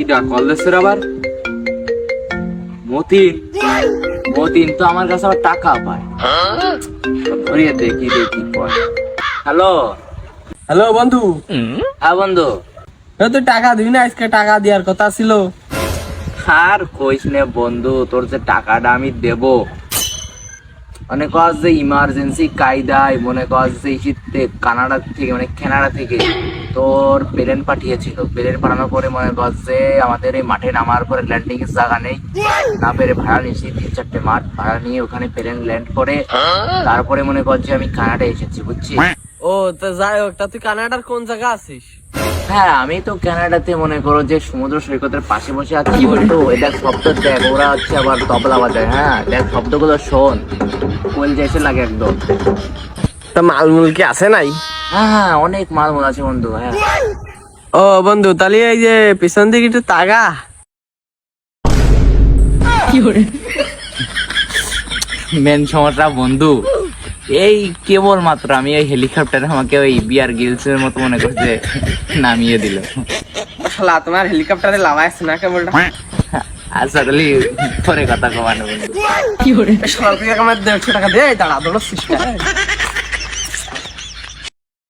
এটা কলেজের আবার মতিন মতিন তো আমার কাছে আবার টাকা পায়। ধরিয়ে দেখি দেখি কয়। হ্যালো হ্যালো বন্ধু, হ্যাঁ বন্ধু। তুই টাকা দিবি না? আজকে টাকা দেওয়ার কথা ছিল। আর কইস নে বন্ধু, তোর যে টাকাটা আমি দেব, মনে কর যে ইমার্জেন্সি কায়দায় মনে কর যে শীতে কানাডা থেকে মানে কানাডা থেকে তোর প্লেন পাঠিয়েছিল। প্লেন পাঠানোর পরে মনে কর যে আমাদের এই মাঠে নামার পরে ল্যান্ডিং এর জায়গা নেই, না পেরে ভাড়া নিয়েছি 3-4টে মাঠ ভাড়া নিয়ে ওখানে প্লেন ল্যান্ড করে তারপরে মনে কর যে আমি কানাডা এসেছি, বুঝছিস? ও তো যাই হোক, তা তুই কানাডার কোন জায়গা আছিস? হ্যাঁ আমি তো কানাডাতে মনে করো যে সমুদ্র সৈকতের পাশে বসে আছি বন্ধু। দেখ শব্দ দেখ, ওরা হচ্ছে আবার তবলা বাজায়। হ্যাঁ দেখ শব্দগুলো শোন, কোল যে এসে লাগে একদম। তা মালমূল কি আছে নাই? হ্যাঁ হ্যাঁ অনেক মালমূল আছে বন্ধু। হ্যাঁ ও বন্ধু, তাহলে এই যে পিছন দিকে একটু তাগা। মেন সমস্যা বন্ধু, এই কেবল মাত্র আমি এই হেলিকপ্টারে আমাকে ওই বিয়ার গিলস এর মতো মনে করছে নামিয়ে দিল। শালা তোমার হেলিকপ্টারে লাভাইছ না কেবলটা? আচ্ছা তাহলে পরে কথা কমানো বন্ধু। শালা তুই আমার 150 টাকা দে, দাঁড়া দৌড়ছিস।